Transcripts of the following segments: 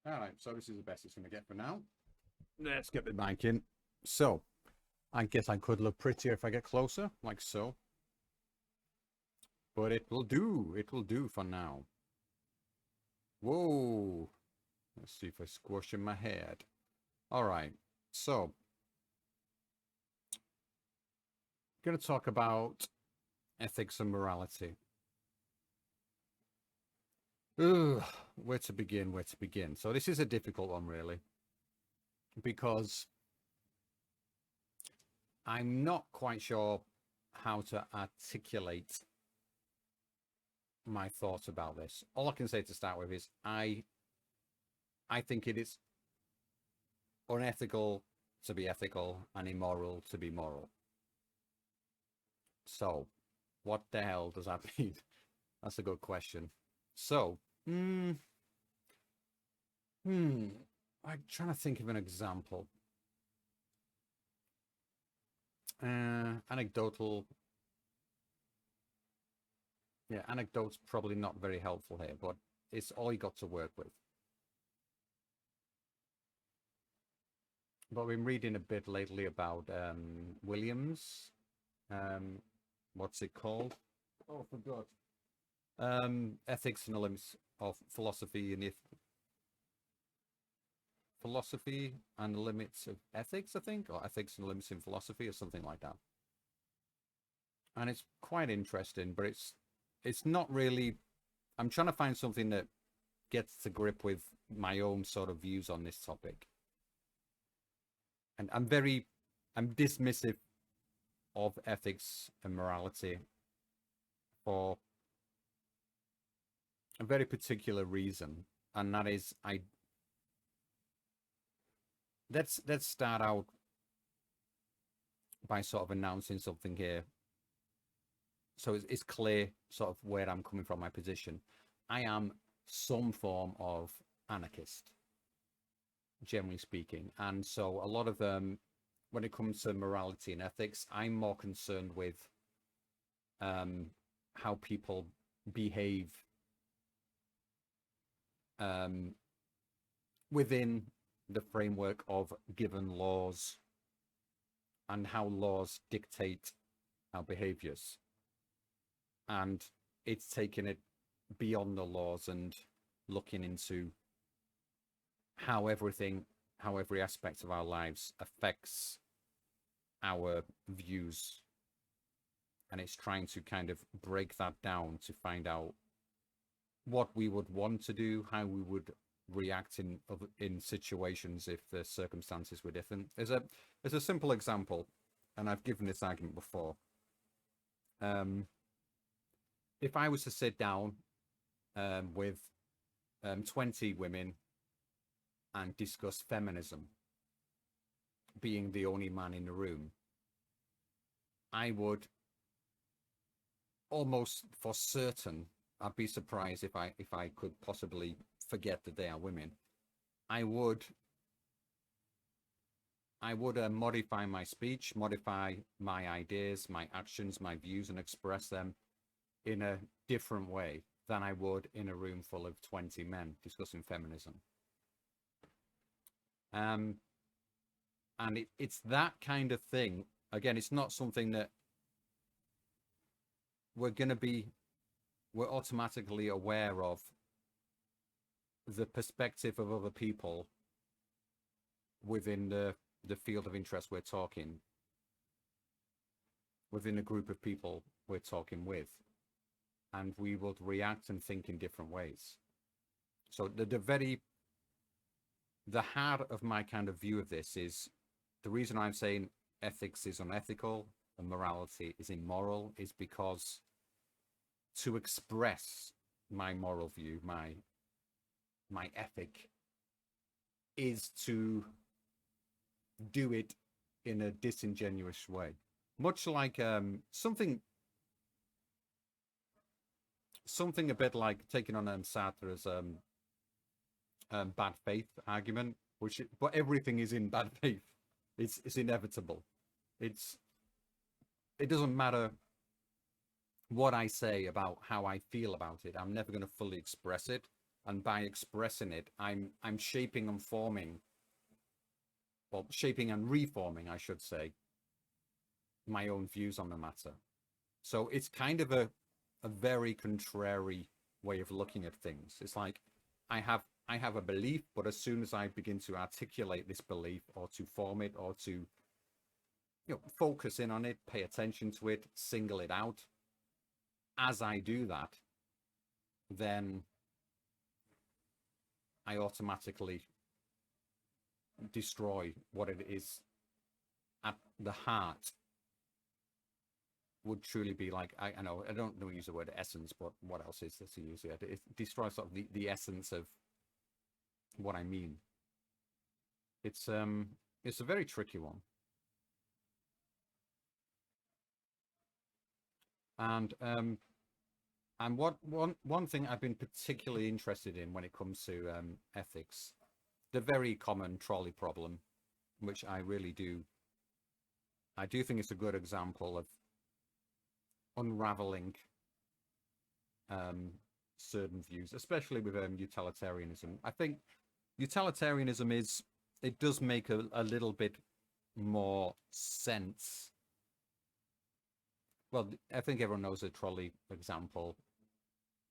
All right, so this is the best it's going to get for now. Let's get the mic in. So, I guess I could look prettier if I get closer, like so. But it will do. It will do for now. Whoa. Let's see if I squash in my head. All right. So, I'm going to talk about ethics and morality. Ugh, where to begin? Where to begin? So, this is a difficult one, really, because I'm not quite sure how to articulate my thoughts about this. All I can say to start with is I think it is unethical to be ethical and immoral to be moral. So, what the hell does that mean? That's a good question. So, hmm, I'm trying to think of an example. Anecdotal. Yeah, anecdotes probably not very helpful here, but it's all you got to work with. But I've been reading a bit lately about Williams. Um, what's it called? Oh, I forgot. Ethics and the Limits of Philosophy and Philosophy and the Limits of Ethics, I think, or Ethics and the Limits in Philosophy, or something like that. And it's quite interesting, but it's not really. I'm trying to find something that gets to grip with my own sort of views on this topic, and I'm dismissive of ethics and morality for a very particular reason, and that is I let's start out by sort of announcing something here, so it's clear sort of where I'm coming from, my position. I am some form of anarchist, generally speaking, and so a lot of when it comes to morality and ethics, I'm more concerned with um, how people behave um, within the framework of given laws and how laws dictate our behaviors. And it's taking it beyond the laws and looking into how how every aspect of our lives affects our views. And it's trying to kind of break that down to find out what we would want to do, how we would react in situations if the circumstances were different. There's a simple example, and I've given this argument before. Um, if I was to sit down with 20 women and discuss feminism, being the only man in the room, I would almost for certain, I'd be surprised if I could possibly forget that they are women. I would modify my speech, modify my ideas, my actions, my views, and express them in a different way than I would in a room full of 20 men discussing feminism. And it's that kind of thing. Again, it's not something that we're going to be, we're automatically aware of the perspective of other people within the field of interest we're talking, within a group of people we're talking with. And we would react and think in different ways. So the heart of my kind of view of this is the reason I'm saying ethics is unethical and morality is immoral is because to express my moral view, my ethic, is to do it in a disingenuous way, much like something a bit like taking on Sartre's bad faith argument, but everything is in bad faith. It's inevitable. It's it doesn't matter what I say about how I feel about it. I'm never going to fully express it. and by expressing it, I'm shaping and forming, well, shaping and reforming, I should say, my own views on the matter. So it's kind of a very contrary way of looking at things. It's like I have a belief, but as soon as I begin to articulate this belief or to form it or to focus in on it, pay attention to it, single it out, as I do that, then I automatically destroy what it is at the heart would truly be like, I know I don't use the word essence, but what else is there to use it? It destroys sort of the essence of what I mean. It's a very tricky one. And one thing I've been particularly interested in when it comes to ethics, the very common trolley problem, which I do think it's a good example of unraveling certain views, especially with utilitarianism. I think utilitarianism it does make a little bit more sense. Well, I think everyone knows the trolley example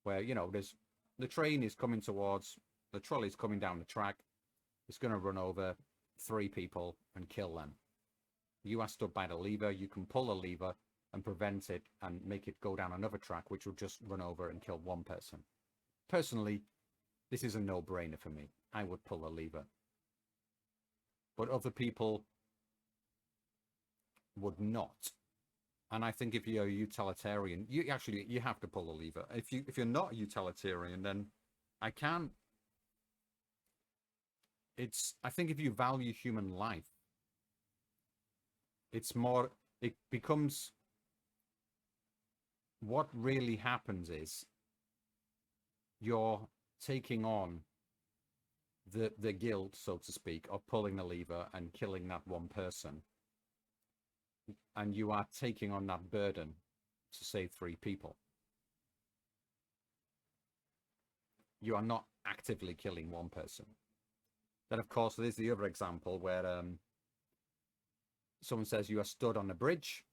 where, there's the train is coming towards, the trolley's coming down the track, it's going to run over 3 people and kill them. You are stood by the lever, you can pull a lever and prevent it and make it go down another track, which will just run over and kill 1 person. Personally, this is a no-brainer for me. I would pull a lever. But other people would not. And I think if you're a utilitarian, you have to pull a lever. If you're not a utilitarian, then I think if you value human life, it becomes, what really happens is you're taking on the guilt, so to speak, of pulling the lever and killing that 1 person. And you are taking on that burden to save 3 people. You are not actively killing 1 person. Then, of course, there's the other example where someone says you are stood on a bridge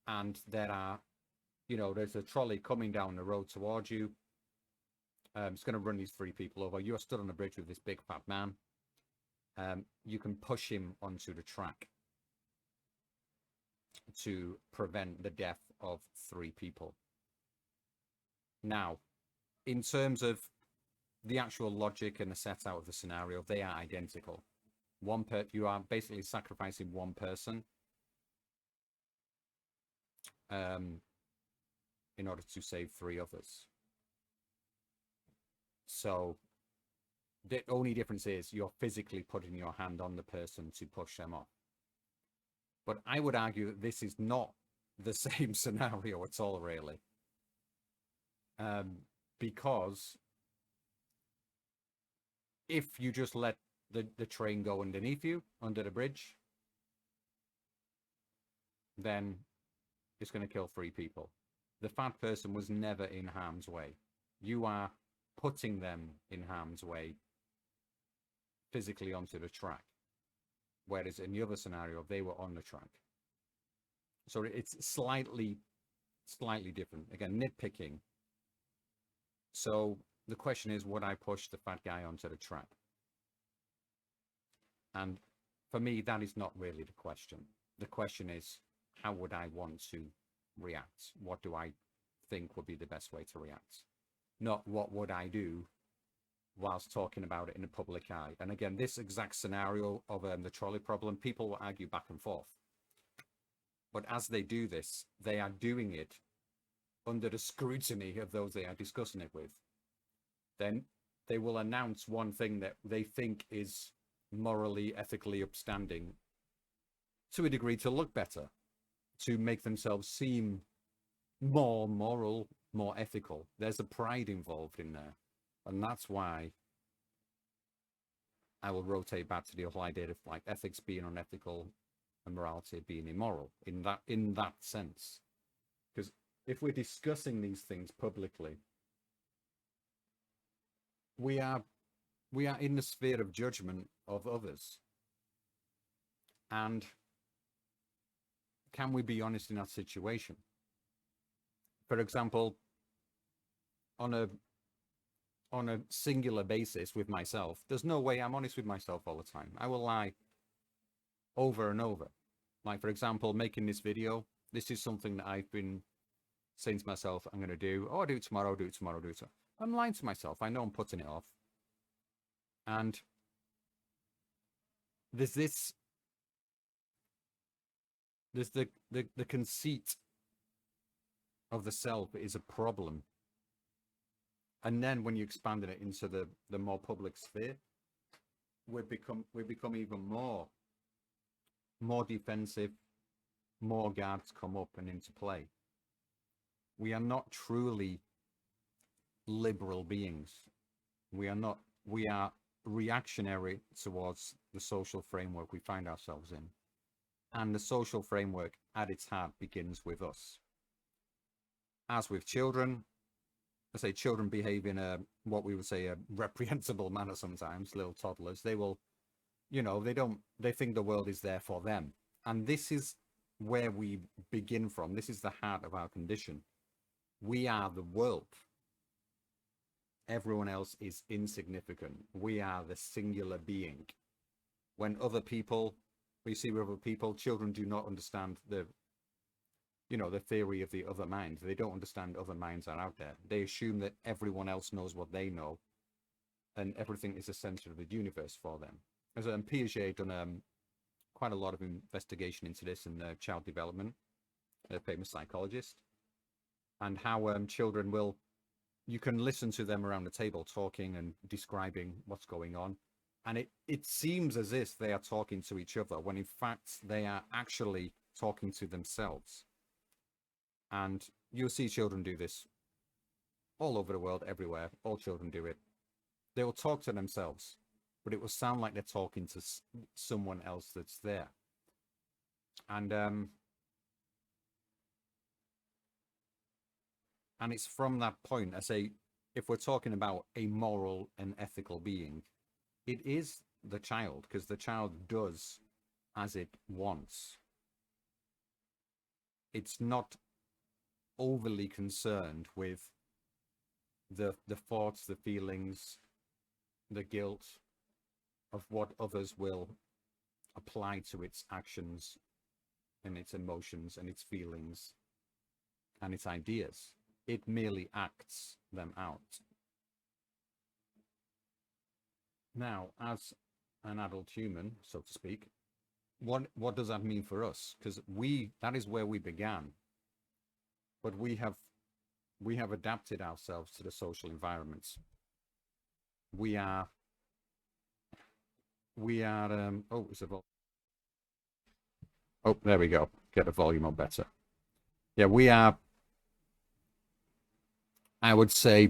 and there's a trolley coming down the road towards you. It's going to run these 3 people over. You are stood on the bridge with this big fat man. You can push him onto the track to prevent the death of 3 people. Now, in terms of the actual logic and the set out of the scenario, they are identical. You are basically sacrificing 1 person in order to save 3 others. So the only difference is you're physically putting your hand on the person to push them off. But I would argue that this is not the same scenario at all, really. Because if you just let the train go underneath you, under the bridge, then it's going to kill 3 people. The fat person was never in harm's way. You are putting them in harm's way physically onto the track. Whereas in the other scenario, they were on the track. So it's slightly different. Again, nitpicking. So the question is, would I push the fat guy onto the track? And for me, that is not really the question. The question is, how would I want to react? What do I think would be the best way to react? Not what would I do whilst talking about it in the public eye. And again, this exact scenario of the trolley problem, people will argue back and forth. But as they do this, they are doing it under the scrutiny of those they are discussing it with. Then they will announce one thing that they think is morally, ethically upstanding to a degree to look better, to make themselves seem more moral, more ethical. There's a pride involved in there. And that's why I will rotate back to the whole idea of like ethics being unethical and morality being immoral in that sense. Because if we're discussing these things publicly, we are in the sphere of judgment of others. And can we be honest in that situation? For example, on a singular basis with myself, there's no way I'm honest with myself all the time. I will lie over and over. Like, for example, making this video, this is something that I've been saying to myself, I'm going to do. Oh, I'll do it tomorrow, I'll do it tomorrow, I'll do it tomorrow. I'm lying to myself. I know I'm putting it off. And there's the conceit of the self is a problem. And then when you expand it into the more public sphere, we become even more defensive, more guards come up and into play. We are not truly liberal beings. We are reactionary towards the social framework we find ourselves in. And the social framework at its heart begins with us. As with children, I say children behave in what we would say a reprehensible manner sometimes, little toddlers. They will, they think the world is there for them. And this is where we begin from. This is the heart of our condition. We are the world. Everyone else is insignificant. We are the singular being. When other people, we see with other people, children do not understand the theory of the other mind. They don't understand other minds are out there. They assume that everyone else knows what they know, and everything is the center of the universe for them. As Piaget done quite a lot of investigation into this in child development, a famous psychologist, and how children will, you can listen to them around the table talking and describing what's going on, and it seems as if they are talking to each other, when in fact they are actually talking to themselves. And you'll see children do this all over the world, everywhere. All children do it. They will talk to themselves, but it will sound like they're talking to someone else that's there. And it's from that point, I say, if we're talking about a moral and ethical being, it is the child, because the child does as it wants. It's not overly concerned with the thoughts, the feelings, the guilt of what others will apply to its actions and its emotions and its feelings and its ideas. It merely acts them out. Now, as an adult human, so to speak, what does that mean for us? Because that is where we began. But we have adapted ourselves to the social environments. We are oh, it's a oh, there we go. Get the volume up better. Yeah, we are, I would say,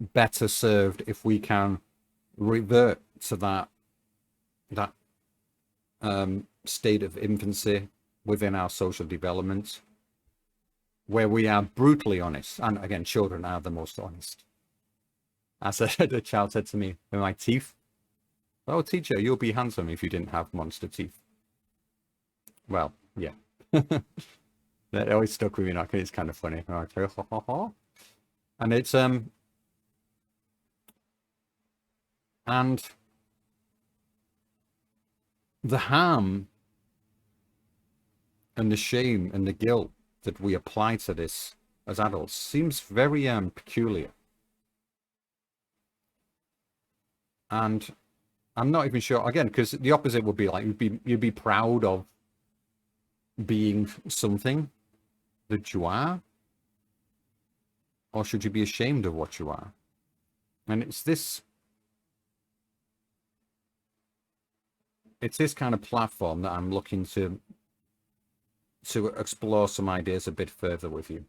better served if we can revert to that state of infancy within our social development, where we are brutally honest. And again, children are the most honest. As the child said to me, with my teeth, "Oh, teacher, you'll be handsome if you didn't have monster teeth." Well, yeah. That always stuck with me. Like, it's kind of funny. And it's and the harm and the shame and the guilt that we apply to this as adults seems very peculiar. And I'm not even sure, again, because the opposite would be like you'd be proud of being something that you are, or should you be ashamed of what you are? And it's this kind of platform that I'm looking to explore some ideas a bit further with you.